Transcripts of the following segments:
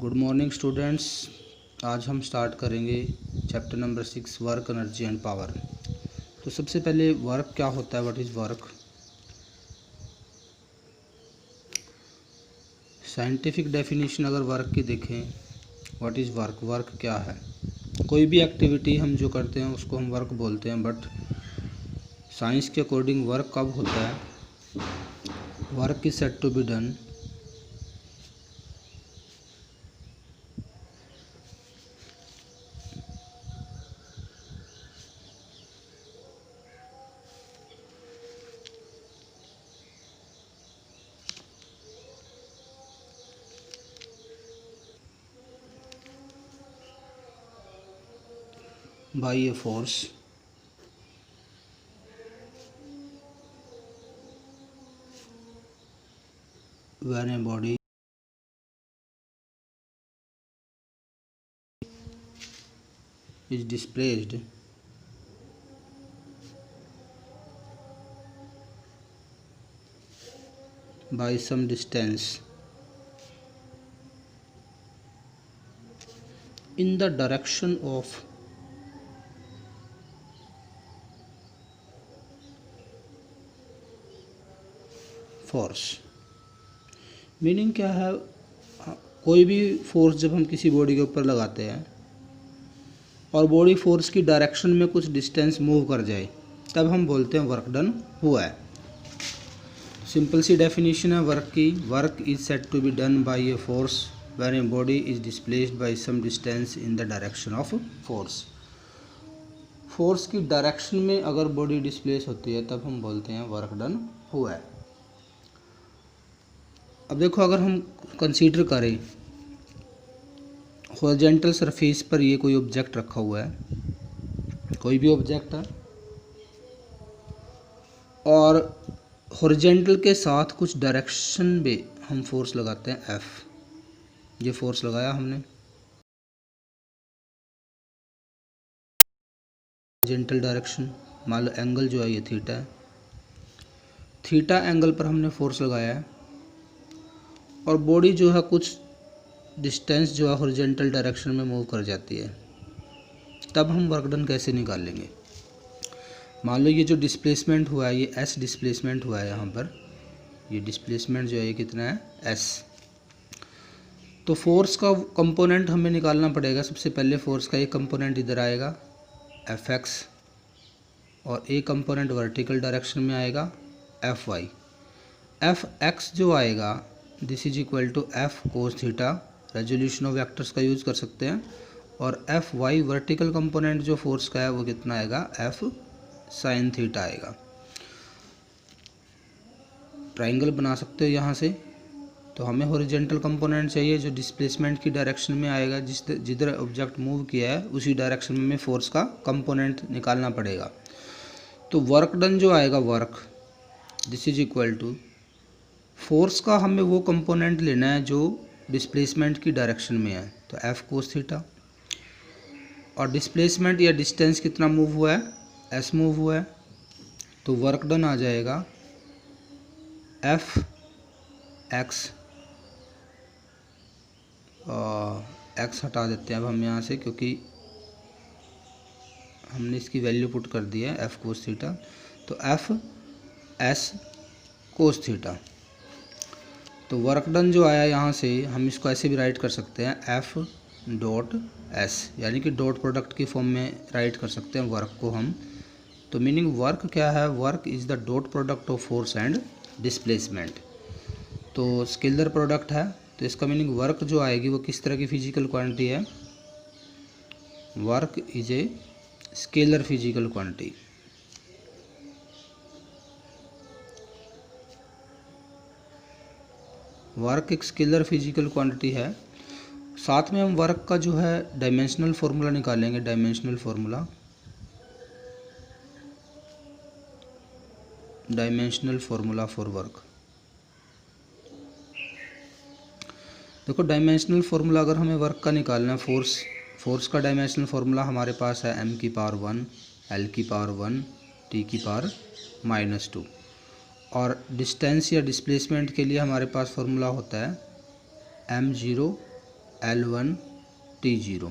Good morning students. आज हम start करेंगे chapter number 6 work energy and power. तो सबसे पहले वर्क क्या होता है, what is work. Scientific definition अगर वर्क की देखें, व्हाट इज़ वर्क, वर्क क्या है। कोई भी एक्टिविटी हम जो करते हैं उसको हम वर्क बोलते हैं, बट साइंस के अकॉर्डिंग वर्क कब होता है, work is said to be done by a force when a body is displaced by some distance in the direction of force. Meaning क्या है, कोई भी फोर्स जब हम किसी बॉडी के ऊपर लगाते हैं और बॉडी फोर्स की डायरेक्शन में कुछ डिस्टेंस मूव कर जाए, तब हम बोलते हैं वर्क डन हुआ है। सिंपल सी डेफिनेशन है वर्क की, work is said to be done by a force when a body is displaced by some distance in the direction of force. Force की डायरेक्शन में अगर बॉडी डिस्प्लेस होती है तब हम बोलते हैं वर्क डन हुआ है। अब देखो, अगर हम कंसीडर करें हॉरिजॉन्टल सरफेस पर ये कोई ऑब्जेक्ट रखा हुआ है, कोई भी ऑब्जेक्ट है, और हॉरिजॉन्टल के साथ कुछ डायरेक्शन में हम फोर्स लगाते हैं एफ। ये फोर्स लगाया हमने हॉरिजॉन्टल डायरेक्शन, मान लो एंगल जो है ये थीटा है, थीटा एंगल पर हमने फोर्स लगाया है और बॉडी जो है कुछ डिस्टेंस जो है हॉरिजॉन्टल डायरेक्शन में मूव कर जाती है, तब हम वर्क डन कैसे निकालेंगे। मान लो ये जो डिस्प्लेसमेंट हुआ है, ये एस डिस्प्लेसमेंट हुआ है, यहाँ पर ये डिस्प्लेसमेंट जो है ये कितना है एस। तो फोर्स का कंपोनेंट हमें निकालना पड़ेगा। सबसे पहले फोर्स का एक कंपोनेंट इधर आएगा एफ एक्स, और एक कंपोनेंट वर्टिकल डायरेक्शन में आएगा एफ वाई। एफ एक्स जो आएगा this is equal to F cos theta, resolution of vectors का यूज़ कर सकते हैं, और एफ वाई वर्टिकल कंपोनेंट जो फोर्स का है वो कितना आएगा एफ साइन थीटा आएगा। ट्राइंगल बना सकते हो यहाँ से। तो हमें हॉरिजॉन्टल कंपोनेंट चाहिए जो डिस्प्लेसमेंट की डायरेक्शन में आएगा, जिधर ऑब्जेक्ट मूव किया है उसी डायरेक्शन में फोर्स का कंपोनेंट निकालना पड़ेगा। तो वर्क डन जो आएगा, work this is equal to force का हमें वो कंपोनेंट लेना है जो डिस्प्लेसमेंट की डायरेक्शन में है, तो एफ कोस थीटा, और डिस्प्लेसमेंट या डिस्टेंस कितना मूव हुआ है एस मूव हुआ है, तो वर्क डन आ जाएगा एफ एक्स, एक्स हटा देते हैं अब हम यहाँ से क्योंकि हमने इसकी वैल्यू पुट कर दी है एफ कोस थीटा, तो एफ एस कोस थीटा। तो वर्क डन जो आया यहाँ से हम इसको ऐसे भी राइट कर सकते हैं एफ डॉट एस, यानी कि डॉट प्रोडक्ट की फॉर्म में राइट कर सकते हैं वर्क को हम। तो मीनिंग वर्क क्या है, work is the dot product of force and displacement. तो स्केलर प्रोडक्ट है, तो इसका मीनिंग वर्क जो आएगी वो किस तरह की फिजिकल क्वांटिटी है, work is a scalar physical quantity. Work एक स्केलर फिजिकल क्वांटिटी है। साथ में हम वर्क का जो है डायमेंशनल फार्मूला निकालेंगे, dimensional formula, dimensional formula for work. देखो, डायमेंशनल फार्मूला अगर हमें वर्क का निकालना है, फोर्स का डायमेंशनल फार्मूला हमारे पास है m की पावर 1, l की पावर 1, t की पावर -2, और डिस्टेंस या डिस्प्लेसमेंट के लिए हमारे पास फार्मूला होता है m0 L1 T0।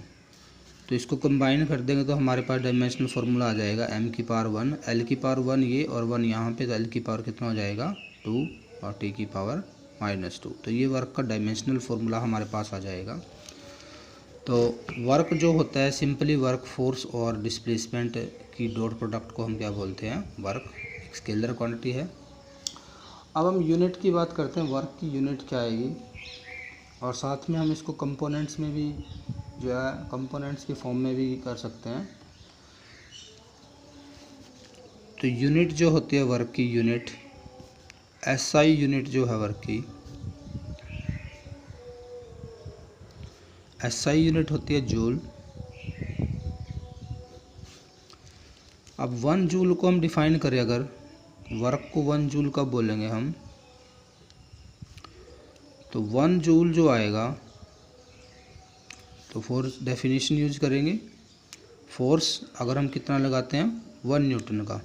तो इसको कंबाइन कर देंगे तो हमारे पास डायमेंशनल फार्मूला आ जाएगा m की पावर 1, l की पावर 1 ये और 1 यहाँ पे, तो l की पावर कितना हो जाएगा 2 और t की पावर -2। तो ये वर्क का डायमेंशनल फार्मूला हमारे पास आ जाएगा। तो वर्क जो होता है सिंपली वर्क फोर्स और डिस्प्लेसमेंट की डॉट प्रोडक्ट को हम क्या बोलते हैं, वर्क। एक स्केलर क्वांटिटी है। अब हम यूनिट की बात करते हैं, वर्क की यूनिट क्या आएगी, और साथ में हम इसको कंपोनेंट्स में भी जो है कंपोनेंट्स की फॉर्म में भी कर सकते हैं। तो यूनिट जो होती है वर्क की, यूनिट SI यूनिट जो है वर्क की, SI यूनिट होती है जूल। अब 1 जूल को हम डिफाइन करें, अगर वर्क को 1 जूल कब बोलेंगे हम, तो 1 जूल जो आएगा तो फोर्स डेफिनेशन यूज करेंगे। फोर्स अगर हम कितना लगाते हैं 1 न्यूटन का,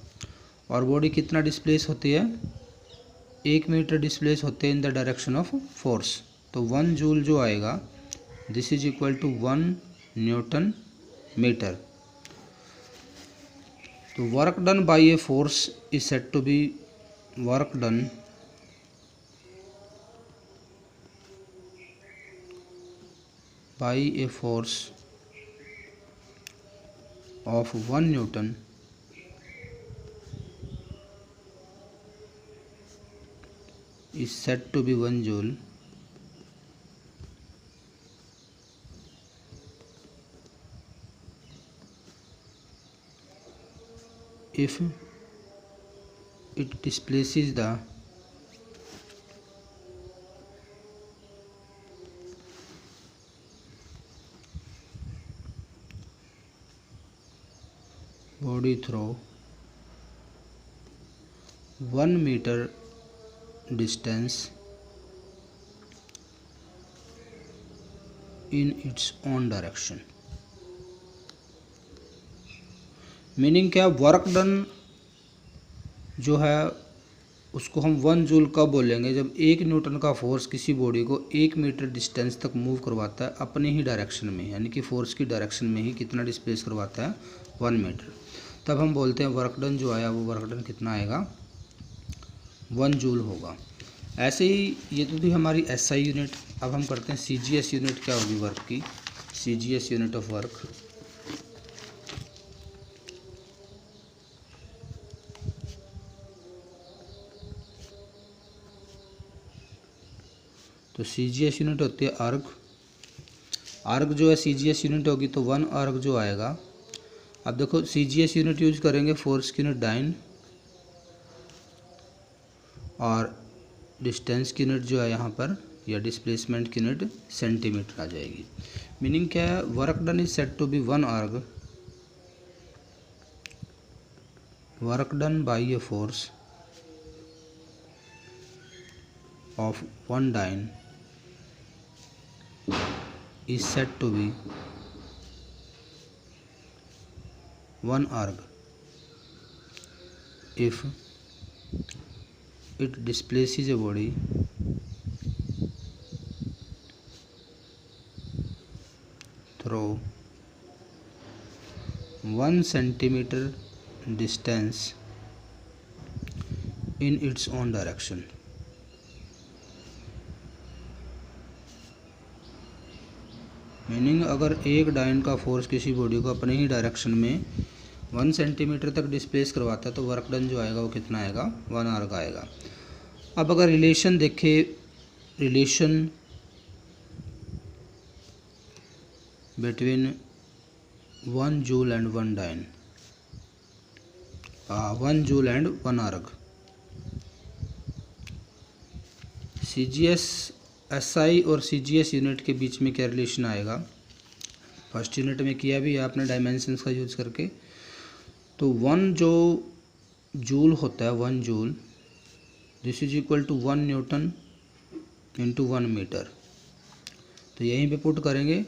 और बॉडी कितना डिस्प्लेस होती है 1 मीटर डिस्प्लेस होते हैं in the direction of force. तो 1 जूल जो आएगा this is equal to 1 newton metre. तो work done by a force is said to be work done by a force of 1 Newton is said to be 1 joule if it displaces the body through 1 meter distance in its own direction। Meaning क्या, work done जो है उसको हम 1 joule कब बोलेंगे, जब 1 Newton का force किसी बॉडी को 1 मीटर डिस्टेंस तक मूव करवाता है अपने ही डायरेक्शन में, यानी कि फोर्स की डायरेक्शन में ही कितना डिस्प्लेस करवाता है 1 मीटर। तब हम बोलते हैं वर्क डन जो आया वो वर्क डन कितना आएगा 1 जूल होगा। ऐसे ही ये तो थी हमारी SI यूनिट। अब हम करते हैं CGS यूनिट क्या होगी वर्क की, CGS यूनिट ऑफ वर्क। तो CGS यूनिट होती है अर्ग। अर्ग जो है CGS यूनिट होगी तो 1 अर्ग जो आएगा। अब देखो CGS यूनिट यूज करेंगे, फोर्स की यूनिट डाइन और डिस्टेंस की यूनिट जो है यहाँ पर या डिस्प्लेसमेंट की यूनिट सेंटीमीटर आ जाएगी। मीनिंग क्या है, work done is said to be 1 erg work done by a force of 1 dyne is said to be 1 erg if it displaces a body through 1 centimeter distance in its own direction। Meaning अगर एक dine का force किसी body को अपने ही direction में 1 centimetre तक displace करवाता है तो वर्क डन जो आएगा वो कितना आएगा 1 अर्ग आएगा। अब अगर रिलेशन देखें, relation between 1 joule and 1 dyne, 1 joule and 1 erg, CGS SI और CGS यूनिट के बीच में क्या रिलेशन आएगा, फर्स्ट यूनिट में किया भी है आपने डायमेंशंस का यूज करके। तो 1 जो जूल होता है 1 joule this is equal to 1 newton into 1 metre. तो यहीं पे पुट करेंगे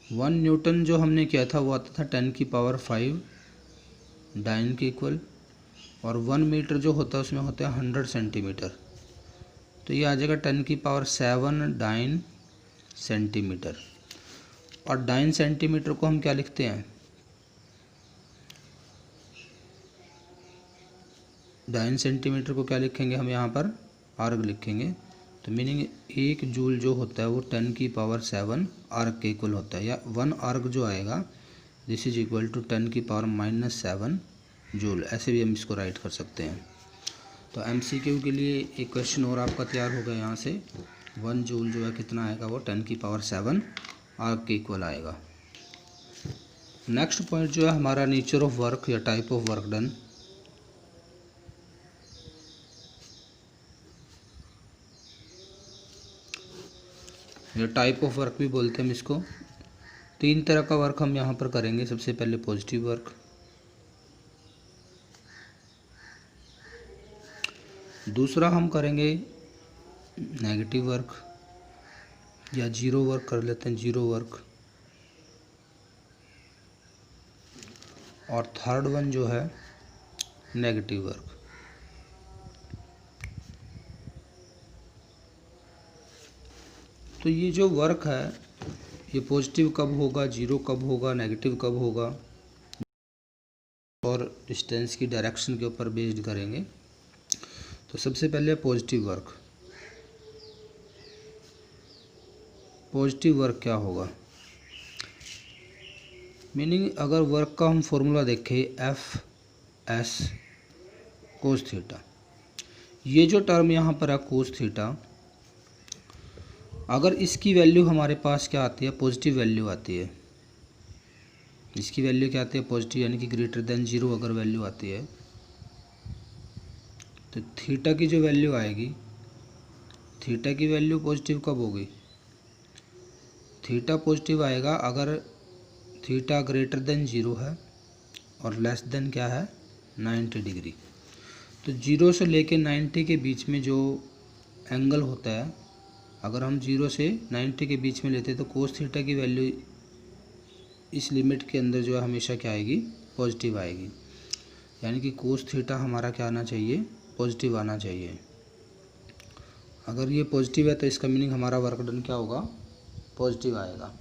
1 न्यूटन जो हमने किया था वो आता था 10 की पावर 5 डाइन के इक्वल, और 1 मीटर जो होता है उसमें होता है 100 सेंटीमीटर। तो ये आ जाएगा 10 की पावर 7 डाइन सेंटीमीटर। और डाइन सेंटीमीटर को हम क्या लिखते हैं, डाइन सेंटीमीटर को क्या लिखेंगे हम यहाँ पर आर्ग लिखेंगे। तो मीनिंग 1 जूल जो होता है वो 10⁻7 आर्ग के इक्वल होता है, या 1 आर्ग जो आएगा दिस इज इक्वल टू 10⁻⁻7 जूल, ऐसे भी हम इसको राइट कर सकते हैं। तो MCQ के लिए एक क्वेश्चन और आपका तैयार हो गया यहाँ से। 1 जूल जो है कितना आएगा, वो 10⁻7 आर्ग के इक्वल आएगा। नेक्स्ट पॉइंट जो है हमारा नेचर ऑफ वर्क या टाइप ऑफ वर्क डन। या टाइप ऑफ वर्क भी बोलते हैं हम इसको। 3 तरह का वर्क हम यहाँ पर करेंगे। सबसे पहले पॉजिटिव वर्क, दूसरा हम करेंगे नेगेटिव वर्क या जीरो वर्क कर लेते हैं, जीरो वर्क, और थर्ड वन जो है नेगेटिव वर्क। तो ये जो वर्क है ये पॉजिटिव कब होगा, जीरो कब होगा, नेगेटिव कब होगा, और डिस्टेंस की डायरेक्शन के ऊपर बेस्ड करेंगे। तो सबसे पहले पॉजिटिव वर्क। पॉजिटिव वर्क क्या होगा, मीनिंग अगर वर्क का हम फॉर्मूला देखें FS कोस थीटा, ये जो टर्म यहाँ पर है कोस थीटा, अगर इसकी वैल्यू हमारे पास क्या आती है, पॉजिटिव वैल्यू आती है। इसकी वैल्यू क्या आती है, पॉजिटिव, यानी कि ग्रेटर देन 0 अगर वैल्यू आती है तो थीटा की जो वैल्यू आएगी, थीटा की वैल्यू पॉजिटिव कब होगी, थीटा पॉजिटिव आएगा अगर थीटा ग्रेटर देन 0 है और लेस देन क्या है 90 डिग्री। तो 0 से लेके 90 के बीच में जो एंगल होता है, अगर हम 0 से 90 के बीच में लेते हैं तो कोस थीटा की वैल्यू इस लिमिट के अंदर जो है हमेशा क्या आएगी, पॉजिटिव आएगी। यानी कि कोस थीटा हमारा क्या आना चाहिए, पॉजिटिव आना चाहिए। अगर ये पॉजिटिव है तो इसका मीनिंग हमारा वर्क डन क्या होगा, पॉजिटिव आएगा।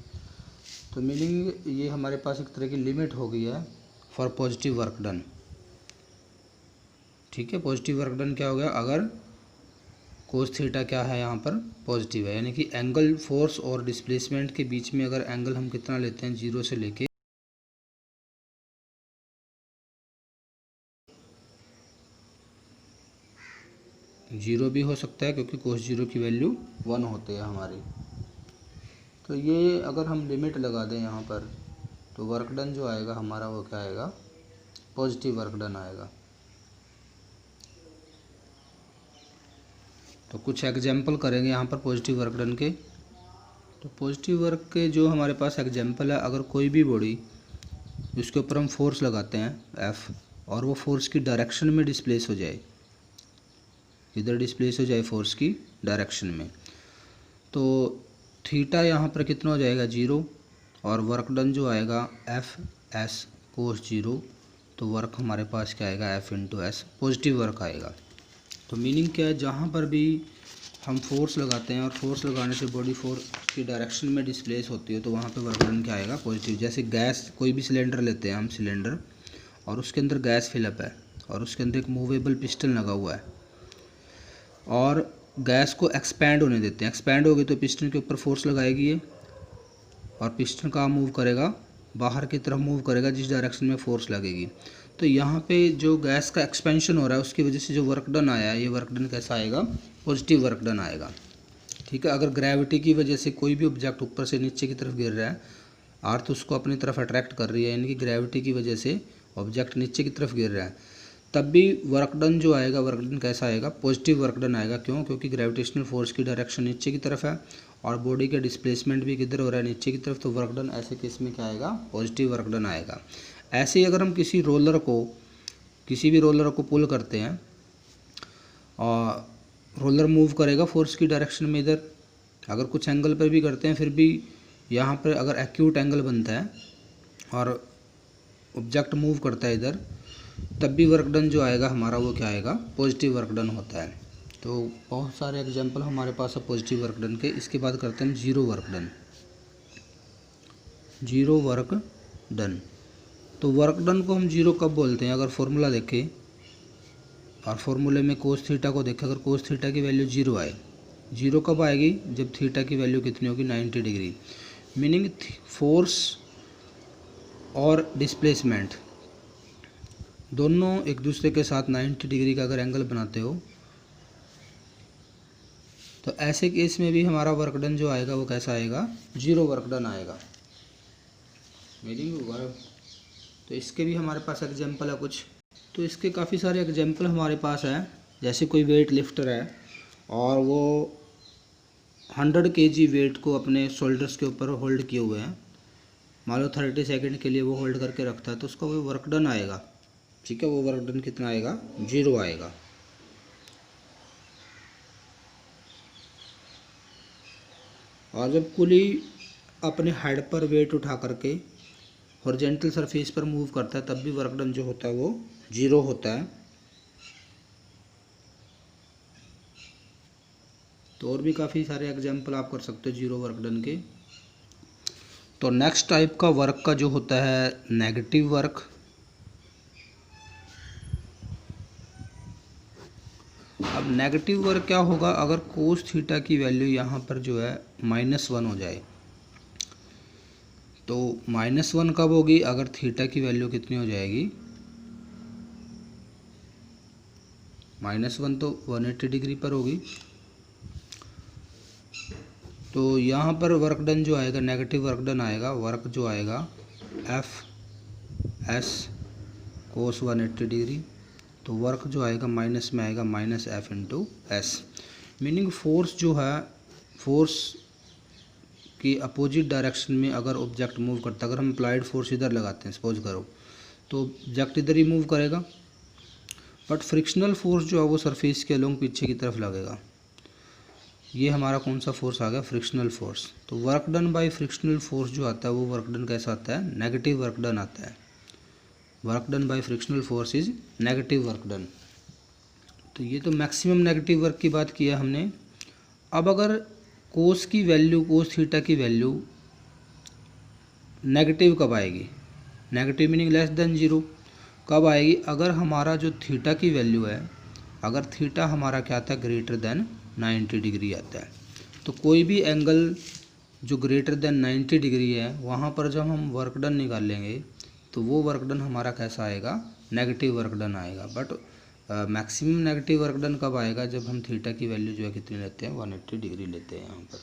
तो मीनिंग ये हमारे पास एक तरह की लिमिट हो गई है फॉर पॉजिटिव वर्क डन। ठीक है, पॉजिटिव वर्क डन क्या हो गया, अगर कोस थीटा क्या है यहाँ पर पॉजिटिव है, यानी कि एंगल फोर्स और डिस्प्लेसमेंट के बीच में अगर एंगल हम कितना लेते हैं, 0 से लेके 0 भी हो सकता है, क्योंकि कोस 0 की वैल्यू 1 होती है हमारी। तो ये अगर हम लिमिट लगा दें यहाँ पर तो वर्क डन जो आएगा हमारा वो क्या आएगा, पॉजिटिव वर्क डन आएगा। तो कुछ एग्जाम्पल करेंगे यहाँ पर पॉजिटिव वर्क डन के। तो पॉजिटिव वर्क के जो हमारे पास एग्जाम्पल है, अगर कोई भी बॉडी उसके ऊपर हम फोर्स लगाते हैं F और वो फोर्स की डायरेक्शन में डिस्प्लेस हो जाए, इधर डिस्प्लेस हो जाए फोर्स की डायरेक्शन में, तो थीटा यहाँ पर कितना हो जाएगा, 0, और वर्क डन जो आएगा FS कोस 0, तो वर्क हमारे पास क्या आएगा, F×S, पॉजिटिव वर्क आएगा। तो मीनिंग क्या है, जहाँ पर भी हम फोर्स लगाते हैं और फोर्स लगाने से बॉडी फोर्स की डायरेक्शन में डिस्प्लेस होती है, तो वहाँ पे वर्क डन क्या आएगा, पॉजिटिव। जैसे गैस, कोई भी सिलेंडर लेते हैं हम, सिलेंडर, और उसके अंदर गैस फिलअप है और उसके अंदर एक मूवेबल पिस्टन लगा हुआ है और गैस को एक्सपैंड होने देते हैं। एक्सपैंड हो गई तो पिस्टन के ऊपर फोर्स लगाएगी ये, और पिस्टन कहाँ मूव करेगा, बाहर की तरफ मूव करेगा जिस डायरेक्शन में फोर्स लगेगी। तो यहाँ पे जो गैस का एक्सपेंशन हो रहा है उसकी वजह से जो वर्क डन आया है, ये वर्क डन कैसा आएगा, पॉजिटिव वर्क डन आएगा। ठीक है, अगर ग्रेविटी की वजह से कोई भी ऑब्जेक्ट ऊपर से नीचे की तरफ गिर रहा है, अर्थ उसको अपनी तरफ अट्रैक्ट कर रही है, यानी कि ग्रेविटी की वजह से ऑब्जेक्ट नीचे की तरफ गिर रहा है, तब भी वर्क डन जो आएगा, वर्क डन कैसा आएगा, पॉजिटिव वर्क डन आएगा। क्यों, क्योंकि ग्रेविटेशनल फोर्स की डायरेक्शन नीचे की तरफ है और बॉडी का डिस्प्लेसमेंट भी किधर हो रहा है, नीचे की तरफ, तो वर्क डन ऐसे केस में क्या आएगा, पॉजिटिव वर्क डन आएगा। ऐसे ही अगर हम किसी भी रोलर को पुल करते हैं और रोलर मूव करेगा फोर्स की डायरेक्शन में इधर, अगर कुछ एंगल पर भी करते हैं फिर भी यहाँ पर अगर एक्यूट एंगल बनता है और ऑब्जेक्ट मूव करता है इधर, तब भी वर्क डन जो आएगा हमारा वो क्या आएगा, पॉजिटिव वर्क डन होता है। तो बहुत सारे एग्जांपल हमारे पास है पॉजिटिव वर्क डन के। इसके बाद करते हैं zero work done. Zero work done. तो वर्क डन को हम जीरो कब बोलते हैं? अगर फॉर्मूला देखें और फॉर्मूले में कोस थीटा को देखें, अगर कोस थीटा की वैल्यू जीरो आए, जीरो कब आएगी? जब थीटा की वैल्यू कितनी होगी? 90 डिग्री। मीनिंग फोर्स और डिस्प्लेसमेंट दोनों एक दूसरे के साथ 90 डिग्री का अगर एंगल बनाते हो तो ऐसे केस में भी हमारा वर्क डन जो आएगा वो कैसा आएगा? जीरो वर्क डन आएगा। मीनिंग तो इसके भी हमारे पास एग्जाम्पल है कुछ। तो इसके काफ़ी सारे एग्जाम्पल हमारे पास हैं। जैसे कोई वेट लिफ्टर है और वो 100 kg वेट को अपने शोल्डर्स के ऊपर होल्ड किए हुए हैं, मान लो 30 सेकेंड के लिए वो होल्ड करके रखता है, तो उसका वो वर्क डन आएगा। ठीक है, वो वर्क डन कितना आएगा? जीरो आएगा। और जब कुली अपने हेड पर वेट उठा करके हॉरिजॉन्टल सरफेस पर मूव करता है तब भी वर्क डन जो होता है वो जीरो होता है। तो और भी काफ़ी सारे एग्जाम्पल आप कर सकते हो जीरो वर्क डन के। तो नेक्स्ट टाइप का वर्क का जो होता है नेगेटिव वर्क। अब नेगेटिव वर्क क्या होगा? अगर कोस थीटा की वैल्यू यहाँ पर जो है -1 हो जाए, तो -1 कब होगी? अगर थीटा की वैल्यू कितनी हो जाएगी? -1 तो 180 डिग्री पर होगी। तो यहाँ पर वर्क डन जो आएगा, नेगेटिव वर्क डन आएगा, वर्क जो आएगा एफ एस कोस 180 डिग्री। तो वर्क जो आएगा माइनस में आएगा -f into S. Meaning force जो है, फोर्स की अपोजिट डायरेक्शन में अगर ऑब्जेक्ट मूव करता है, अगर हम अप्लाइड फोर्स इधर लगाते हैं सपोज करो, तो ऑब्जेक्ट इधर ही मूव करेगा, बट फ्रिक्शनल फोर्स जो है वो सरफेस के अलोंग पीछे की तरफ लगेगा। ये हमारा कौन सा फोर्स आ गया? Frictional force. तो work done by frictional force जो आता है वो वर्क डन कैसा आता है? नेगेटिव वर्क डन आता है। Work done by frictional force is negative work done. तो ये तो मैक्सिमम नेगेटिव वर्क की बात किया हमने। अब अगर कोस की वैल्यू, कोस थीटा की वैल्यू नेगेटिव कब आएगी? Negative meaning less than zero कब आएगी? अगर हमारा जो थीटा की वैल्यू है, अगर थीटा हमारा क्या आता है? ग्रेटर देन 90 डिग्री आता है। तो कोई भी एंगल जो ग्रेटर देन 90 डिग्री है वहाँ पर जब हम वर्क डन निकाल लेंगे तो वो वर्क डन हमारा कैसा आएगा? नेगेटिव वर्क डन आएगा। But maximum negative work done कब आएगा? जब हम थीटा की वैल्यू जो है कितनी लेते हैं? 180 डिग्री लेते हैं यहाँ पर।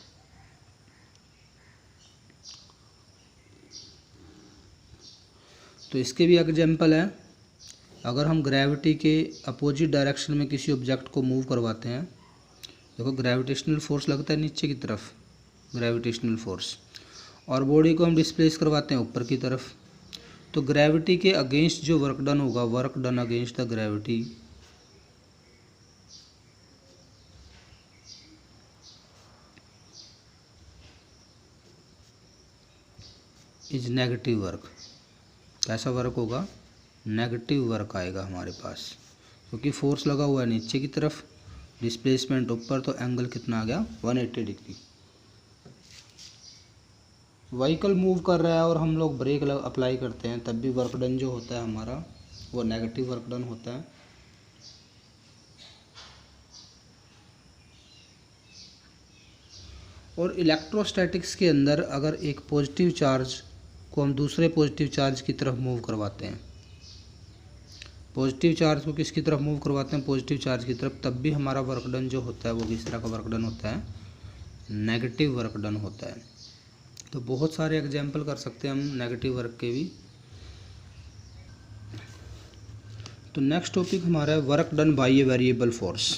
तो इसके भी एग्जाम्पल है। अगर हम ग्रेविटी के अपोजिट डायरेक्शन में किसी ऑब्जेक्ट को मूव करवाते हैं, देखो ग्रेविटेशनल फोर्स लगता है नीचे की तरफ, ग्रेविटेशनल फोर्स, और बॉडी को हम डिस्प्लेस करवाते हैं ऊपर की तरफ, तो ग्रेविटी के अगेंस्ट जो वर्क डन होगा, work done against the gravity is negative work. कैसा वर्क होगा? नेगेटिव वर्क आएगा हमारे पास, क्योंकि फोर्स लगा हुआ है नीचे की तरफ, डिस्प्लेसमेंट ऊपर, तो एंगल कितना आ गया? 180 डिग्री। व्हीकल मूव कर रहा है और हम लोग ब्रेक अप्लाई करते हैं तब भी वर्क डन जो होता है हमारा वो नेगेटिव वर्क डन होता है। और इलेक्ट्रोस्टैटिक्स के अंदर अगर एक पॉजिटिव चार्ज को हम दूसरे पॉजिटिव चार्ज की तरफ मूव करवाते हैं, पॉजिटिव चार्ज को किसकी तरफ मूव करवाते हैं? पॉजिटिव चार्ज की तरफ, तब भी हमारा वर्क डन जो होता है वो किस तरह का वर्क डन होता है? नेगेटिव वर्क डन होता है। तो बहुत सारे एग्जाम्पल कर सकते हैं हम नेगेटिव वर्क के भी। तो नेक्स्ट टॉपिक हमारा है work done by a variable force.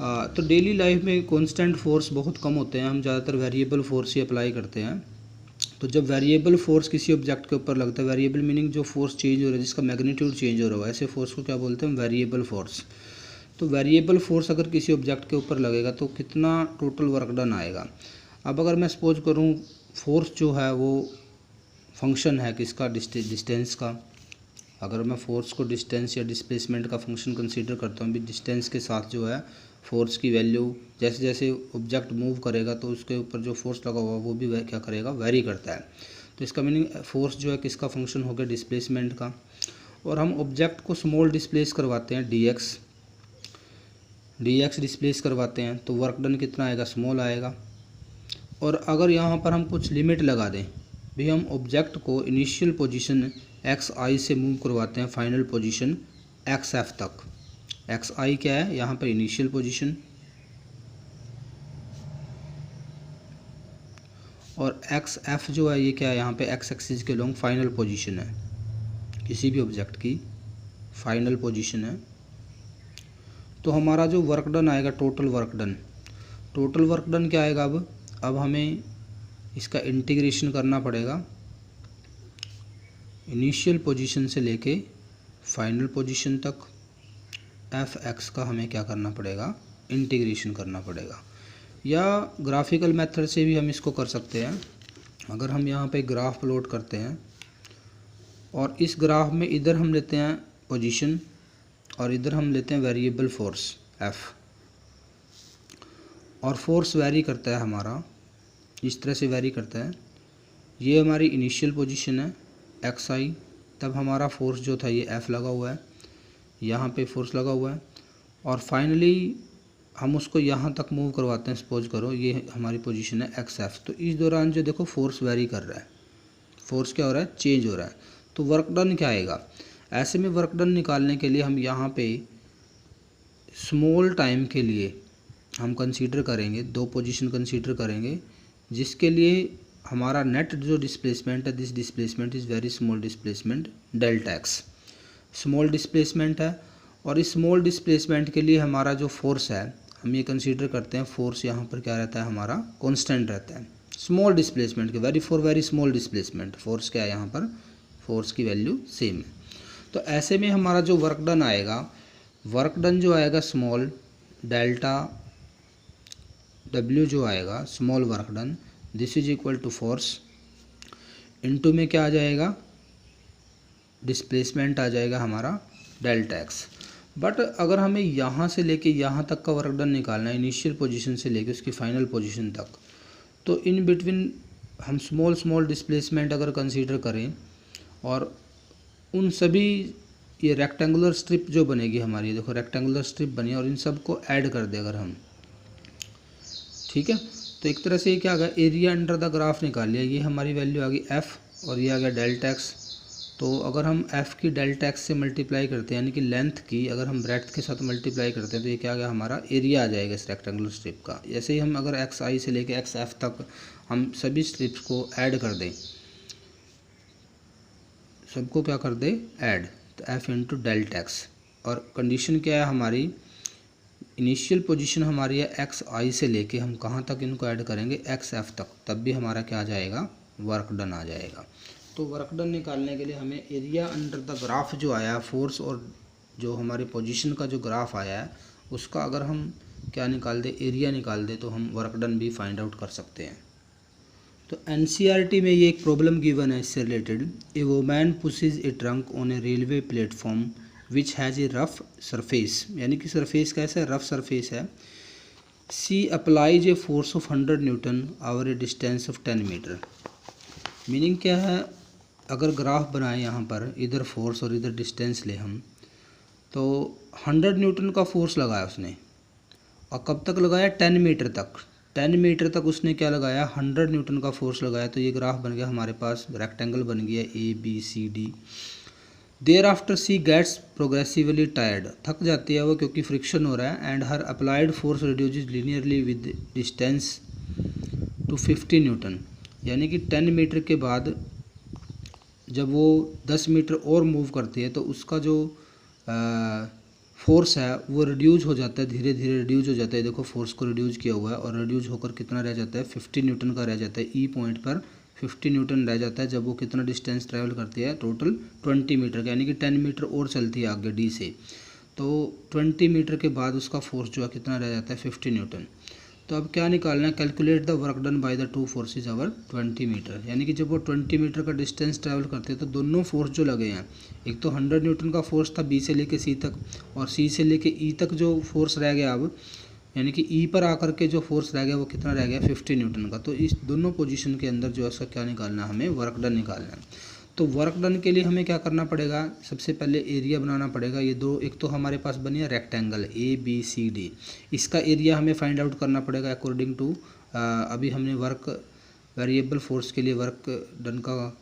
तो डेली लाइफ में कांस्टेंट फोर्स बहुत कम होते हैं, हम ज़्यादातर वेरिएबल फोर्स ही अप्लाई करते हैं। तो जब वेरिएबल फोर्स किसी ऑब्जेक्ट के ऊपर लगता है, वेरिएबल मीनिंग जो फोर्स चेंज हो रहा है, जिसका मैग्नीट्यूड चेंज हो रहा है, ऐसे फोर्स को क्या बोलते हैं? Variable force. तो वेरिएबल फोर्स अगर किसी ऑब्जेक्ट के ऊपर लगेगा तो कितना टोटल वर्क डन आएगा? अब अगर मैं सपोज करूँ फोर्स जो है वो फंक्शन है किसका? डिस्टेंस का। अगर मैं फोर्स को डिस्टेंस या डिस्प्लेसमेंट का फंक्शन कंसीडर करता हूँ, भी डिस्टेंस के साथ जो है फोर्स की वैल्यू जैसे जैसे ऑब्जेक्ट मूव करेगा तो उसके ऊपर जो फोर्स लगा हुआ वो भी क्या करेगा? वेरी करता है। तो इसका मीनिंग फोर्स जो है किसका फंक्शन हो गया, डिस्प्लेसमेंट का। और हम ऑब्जेक्ट को स्मॉल डिस्प्लेस करवाते हैं, dx डिस्प्लेस करवाते हैं, तो वर्क डन कितना आएगा, स्मॉल आएगा। और अगर यहाँ पर हम कुछ लिमिट लगा दें भी, हम ऑब्जेक्ट को इनिशियल पोजीशन xi से मूव करवाते हैं फाइनल पोजीशन xf तक। xi क्या है यहाँ पर, इनिशियल पोजीशन, और xf जो है ये क्या है यहाँ पे, x एक्सिस के लॉन्ग फाइनल पोजीशन है, किसी भी ऑब्जेक्ट की फाइनल पोजीशन है। तो हमारा जो वर्क डन आएगा, टोटल वर्क डन क्या आएगा, अब हमें इसका इंटीग्रेशन करना पड़ेगा इनिशियल पोजीशन से लेके फाइनल पोजीशन तक। fx का हमें क्या करना पड़ेगा, इंटीग्रेशन करना पड़ेगा, या ग्राफिकल मेथड से भी हम इसको कर सकते हैं। अगर हम यहाँ पे ग्राफ प्लॉट करते हैं और इस ग्राफ में इधर हम लेते हैं पोजीशन और इधर हम लेते हैं वेरिएबल फोर्स f, और फोर्स वेरी करता है हमारा, इस तरह से वेरी करता है। ये हमारी इनिशियल पोजीशन है xi, तब हमारा फोर्स जो था ये f लगा हुआ है, यहाँ पे फोर्स लगा हुआ है, और फाइनली हम उसको यहाँ तक मूव करवाते हैं। सपोज करो ये हमारी पोजीशन है xf, तो इस दौरान जो देखो फोर्स वेरी कर रहा है, फोर्स क्या हो रहा है, चेंज हो रहा है। तो वर्क डन क्या आएगा, ऐसे में वर्क डन निकालने के लिए हम यहाँ पे स्मॉल टाइम के लिए हम कंसीडर करेंगे, दो पोजीशन कंसीडर करेंगे, जिसके लिए हमारा नेट जो डिस्प्लेसमेंट है, this displacement is very small displacement, delta x small displacement है। और इस स्मॉल डिस्प्लेसमेंट के लिए हमारा जो फोर्स है, हम ये कंसीडर करते हैं फोर्स यहाँ पर क्या रहता है, हमारा कांस्टेंट रहता है। स्मॉल डिस्प्लेसमेंट के वेरी स्मॉल डिस्प्लेसमेंट, फोर्स क्या है यहाँ पर, फोर्स की वैल्यू सेम है। तो ऐसे में हमारा जो वर्क डन आएगा, वर्क डन जो आएगा स्मॉल डेल्टा W जो आएगा, small work done, this is equal to force into में क्या आ जाएगा, डिस्प्लेसमेंट आ जाएगा हमारा डेल्टा एक्स। बट अगर हमें यहाँ से लेके यहाँ तक का वर्क डन निकालना है, इनिशियल पोजीशन से लेके उसकी फाइनल पोजीशन तक, तो इन बिटवीन हम स्मॉल डिस्प्लेसमेंट अगर कंसीडर करें, और उन सभी ये रेक्टेंगुलर स्ट्रिप जो बनेगी हमारी, देखो रेक्टेंगुलर स्ट्रिप बनी, और इन सब को ऐड कर दे अगर हम, ठीक है, तो एक तरह से ये क्या आ गया, एरिया अंडर द ग्राफ निकाल लिया। ये हमारी वैल्यू आ गई f और ये आ गया डेल्टा एक्स। तो अगर हम f की डेल्टा एक्स से मल्टीप्लाई करते हैं, यानी कि लेंथ की अगर हम ब्रेड्थ के साथ मल्टीप्लाई करते हैं, तो ये क्या आ गया, हमारा एरिया आ जाएगा इस रेक्टेंगुलर स्ट्रिप का। ऐसे ही हम अगर xi से लेके xf तक हम सभी स्ट्रिप्स को ऐड कर दें, सबको क्या कर दे, ऐड, तो f इंटू डेल्टा एक्स। और कंडीशन क्या है हमारी, इनिशियल पोजीशन हमारी है xi से लेके हम कहाँ तक इनको ऐड करेंगे, xf तक, तब भी हमारा क्या आ जाएगा, वर्क डन आ जाएगा। तो वर्क डन निकालने के लिए हमें एरिया अंडर द ग्राफ जो आया, फोर्स और जो हमारी पोजीशन का जो ग्राफ आया है, उसका अगर हम क्या निकाल दे, एरिया निकाल दे, तो हम वर्क डन भी फाइंड आउट कर सकते हैं। तो NCERT में ये एक प्रॉब्लम गिवन है इससे related, a woman pushes a trunk on a railway platform which has a rough surface, यानी कि सरफेस कैसा है, रफ सरफेस है। She applies a force of 100 newton over a distance of 10 metre. Meaning क्या है, अगर ग्राफ बनाए यहाँ पर, इधर फोर्स और इधर डिस्टेंस ले हम, तो 100 न्यूटन का फोर्स लगाया उसने, और कब तक लगाया, 10 मीटर तक। 10 मीटर तक उसने क्या लगाया, 100 न्यूटन का फोर्स लगाया। तो ये ग्राफ बन गया हमारे पास, रेक्टेंगल बन गया ABCD। Thereafter she gets progressively tired, थक जाती है वो क्योंकि फ्रिक्शन हो रहा है, and her applied force reduces linearly with distance to 50 newton. यानी कि 10 मीटर के बाद जब वो 10 मीटर और मूव करती है, तो उसका जो फोर्स है वो रिड्यूस हो जाता है, धीरे धीरे रिड्यूस हो जाता है। देखो फोर्स को रिड्यूस किया हुआ है, और रिड्यूस होकर कितना रह जाता है, 50 न्यूटन का रह जाता है। ई पॉइंट पर 50 न्यूटन रह जाता है जब वो कितना डिस्टेंस ट्रैवल करती है, टोटल 20 मीटर का, यानी कि 10 मीटर और चलती है आगे डी से। तो 20 मीटर के बाद उसका फोर्स जो है कितना रह जाता है, 50 न्यूटन। तो अब क्या निकालना है, calculate the work done by the two forces over 20 metre. यानी कि जब वो 20 मीटर का डिस्टेंस ट्रैवल करते हैं, तो दोनों फोर्स जो लगे हैं, एक तो 100 न्यूटन का फोर्स था B से लेके C तक, और C से लेके E तक जो फोर्स रह गया अब यानी कि ई पर आकर के जो फोर्स रह गया वो कितना रह गया 50 न्यूटन का। तो इस दोनों पोजीशन के अंदर जो है उसका क्या निकालना है, हमें वर्क डन निकालना है। तो वर्क डन के लिए हमें क्या करना पड़ेगा, सबसे पहले एरिया बनाना पड़ेगा। ये दो, एक तो हमारे पास बनी है रेक्टेंगल ABCD, इसका एरिया हमें फाइंड आउट करना पड़ेगा अकॉर्डिंग टू अभी हमने वर्क वेरिएबल फोर्स के लिए वर्क डन का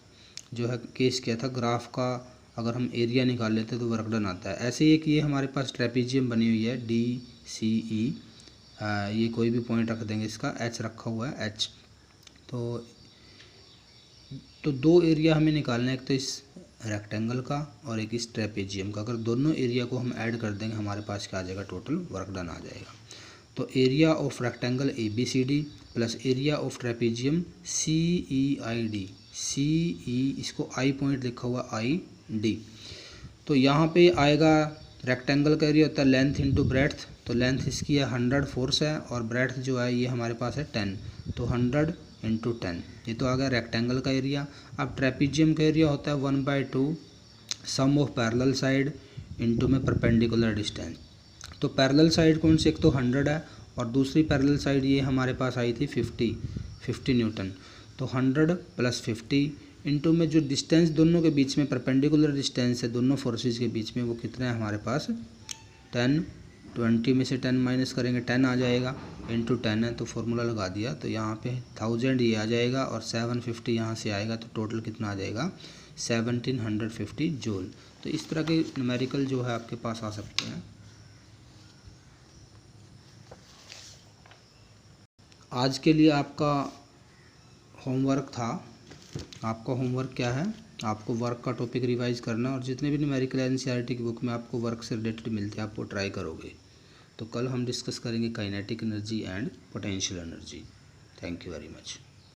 जो है केस किया था, ग्राफ का अगर हम एरिया निकाल लेते तो वर्क डन आता है। ऐसे ही एक ये हमारे पास ट्रेपीजियम बनी हुई है DCE, ये कोई भी पॉइंट रख देंगे, इसका H रखा हुआ है H। तो दो एरिया हमें निकालना है, एक तो इस रेक्टेंगल का और एक इस ट्रेपीजियम का। अगर दोनों एरिया को हम ऐड कर देंगे हमारे पास क्या आ जाएगा, टोटल वर्क डन आ जाएगा। तो area of rectangle ABCD plus area of trapezium CEID, CE इसको I पॉइंट लिखा हुआ ID। तो यहाँ पे आएगा रेक्टेंगल का एरिया होता है लेंथ इंटू ब्रेड्थ, तो लेंथ इसकी है 100 फोर्स है और ब्रेड्थ जो है ये हमारे पास है 10, तो 100 इंटू 10, ये तो आ गया रेक्टेंगल का एरिया। अब ट्रेपीजियम का एरिया होता है 1/2 सम ऑफ पैरेलल साइड इंटू में परपेंडिकुलर डिस्टेंस। तो पैरेलल साइड कौन सी, एक तो 100 है और दूसरी पैरेलल साइड ये हमारे पास आई थी 50 न्यूटन। तो 100 + 50 इंटू में जो डिस्टेंस दोनों के बीच में परपेंडिकुलर डिस्टेंस है दोनों फोर्सेस के बीच में, वो कितना है हमारे पास 10। 20 में से 10 माइनस करेंगे 10 आ जाएगा, इंटू 10 है तो फार्मूला लगा दिया, तो यहाँ पे 1000 ये आ जाएगा और 750 यहाँ से आएगा, तो टोटल कितना आ जाएगा 1750 जूल। तो इस तरह के न्यूमेरिकल जो है आपके पास आ सकते हैं। आज के लिए आपका होमवर्क था। आपका होमवर्क क्या है, आपको वर्क का टॉपिक रिवाइज करना और जितने भी न्यूमेरिकल NCERT की बुक में आपको वर्क से रिलेटेड मिलते हैं आप वो ट्राई करोगे। तो कल हम डिस्कस करेंगे kinetic energy and potential energy. Thank you very much.